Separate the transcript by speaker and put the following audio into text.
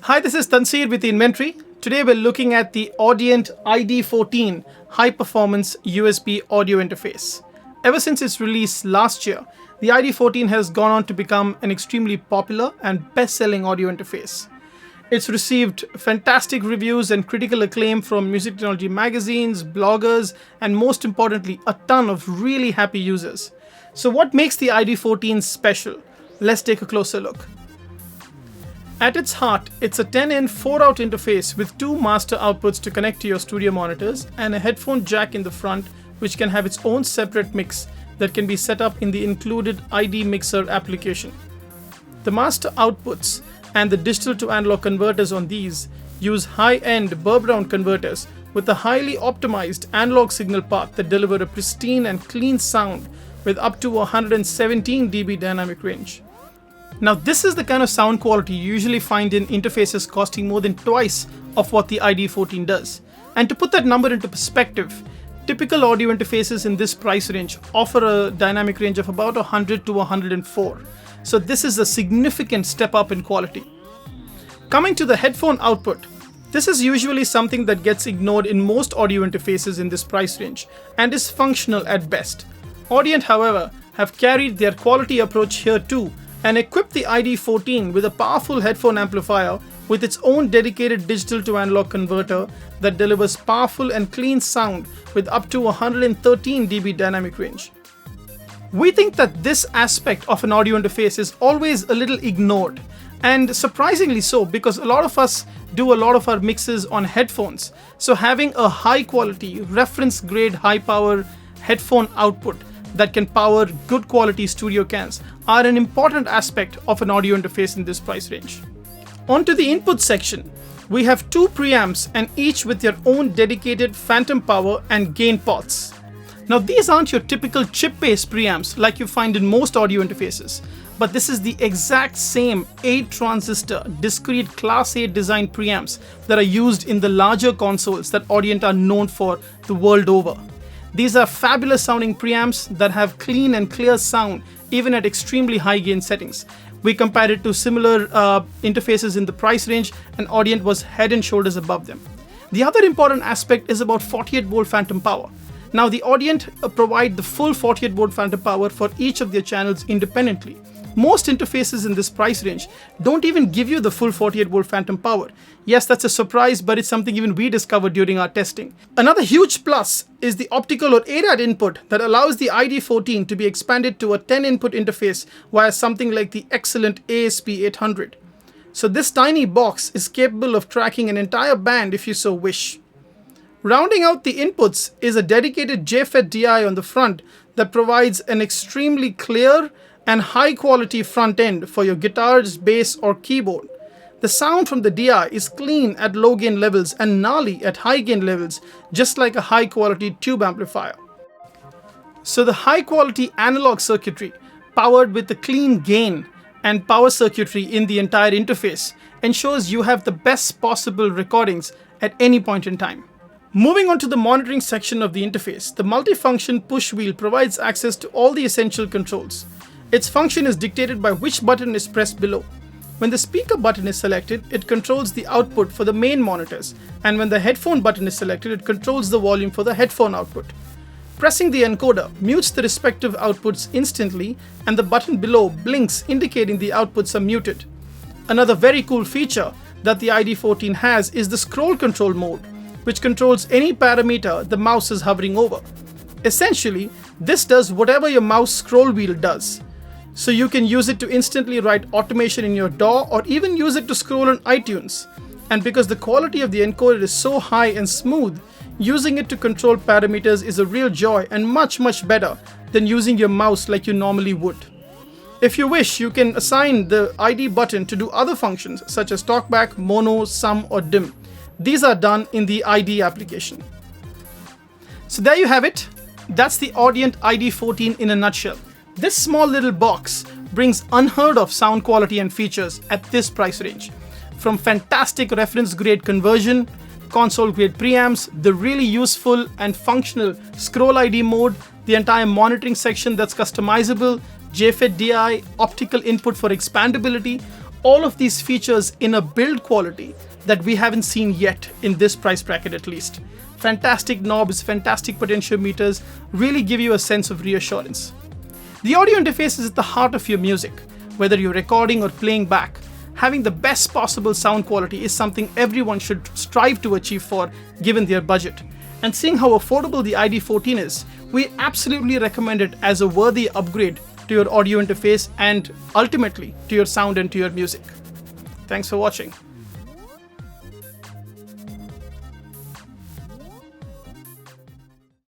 Speaker 1: Hi, this is Tansir with the inventory. Today we're looking at the Audient iD14 high-performance USB audio interface. Ever since its release last year, the iD14 has gone on to become an extremely popular and best-selling audio interface. It's received fantastic reviews and critical acclaim from music technology magazines, bloggers, and most importantly, a ton of really happy users. So what makes the iD14 special? Let's take a closer look. At its heart, it's a 10-in 4-out interface with two master outputs to connect to your studio monitors and a headphone jack in the front which can have its own separate mix that can be set up in the included ID Mixer application. The master outputs and the digital to analog converters on these use high-end Burr-Brown converters with a highly optimized analog signal path that deliver a pristine and clean sound with up to 117 dB dynamic range. Now this is the kind of sound quality you usually find in interfaces costing more than twice of what the iD14 does. And to put that number into perspective, typical audio interfaces in this price range offer a dynamic range of about 100 to 104. So this is a significant step up in quality. Coming to the headphone output, this is usually something that gets ignored in most audio interfaces in this price range and is functional at best. Audient, however, have carried their quality approach here too and equipped the iD14 with a powerful headphone amplifier with its own dedicated digital to analog converter that delivers powerful and clean sound with up to 113 dB dynamic range. We think that this aspect of an audio interface is always a little ignored, and surprisingly so, because a lot of us do a lot of our mixes on headphones. So having a high quality, reference grade high power headphone output that can power good quality studio cans are an important aspect of an audio interface in this price range. Onto the input section, we have two preamps and each with their own dedicated phantom power and gain pots. Now these aren't your typical chip-based preamps like you find in most audio interfaces, but this is the exact same 8-transistor discrete Class A design preamps that are used in the larger consoles that Audient are known for the world over. These are fabulous sounding preamps that have clean and clear sound even at extremely high gain settings. We compared it to similar interfaces in the price range and Audient was head and shoulders above them. The other important aspect is about 48-volt phantom power. Now the Audient provide the full 48-volt phantom power for each of their channels independently. Most interfaces in this price range don't even give you the full 48-volt phantom power. Yes, that's a surprise, but it's something even we discovered during our testing. Another huge plus is the optical or ADAT input that allows the iD14 to be expanded to a 10-input interface via something like the excellent ASP800. So this tiny box is capable of tracking an entire band if you so wish. Rounding out the inputs is a dedicated JFET DI on the front that provides an extremely clear and high quality front end for your guitars, bass or keyboard. The sound from the DI is clean at low gain levels and gnarly at high gain levels, just like a high quality tube amplifier. So the high quality analog circuitry powered with the clean gain and power circuitry in the entire interface ensures you have the best possible recordings at any point in time. Moving on to the monitoring section of the interface, the multifunction push wheel provides access to all the essential controls. Its function is dictated by which button is pressed below. When the speaker button is selected, it controls the output for the main monitors, and when the headphone button is selected, it controls the volume for the headphone output. Pressing the encoder mutes the respective outputs instantly, and the button below blinks indicating the outputs are muted. Another very cool feature that the iD14 has is the scroll control mode, which controls any parameter the mouse is hovering over. Essentially, this does whatever your mouse scroll wheel does. So you can use it to instantly write automation in your DAW or even use it to scroll on iTunes. And because the quality of the encoder is so high and smooth, using it to control parameters is a real joy and much better than using your mouse like you normally would. If you wish, you can assign the ID button to do other functions such as talkback, mono, sum or dim. These are done in the ID application. So there you have it. That's the Audient iD14 in a nutshell. This small little box brings unheard of sound quality and features at this price range. From fantastic reference grade conversion, console grade preamps, the really useful and functional scroll ID mode, the entire monitoring section that's customizable, JFET DI, optical input for expandability, all of these features in a build quality that we haven't seen yet in this price bracket at least. Fantastic knobs, fantastic potentiometers, really give you a sense of reassurance. The audio interface is at the heart of your music. Whether you're recording or playing back, having the best possible sound quality is something everyone should strive to achieve for, given their budget. And seeing how affordable the ID14 is, we absolutely recommend it as a worthy upgrade to your audio interface and ultimately to your sound and to your music. Thanks for watching.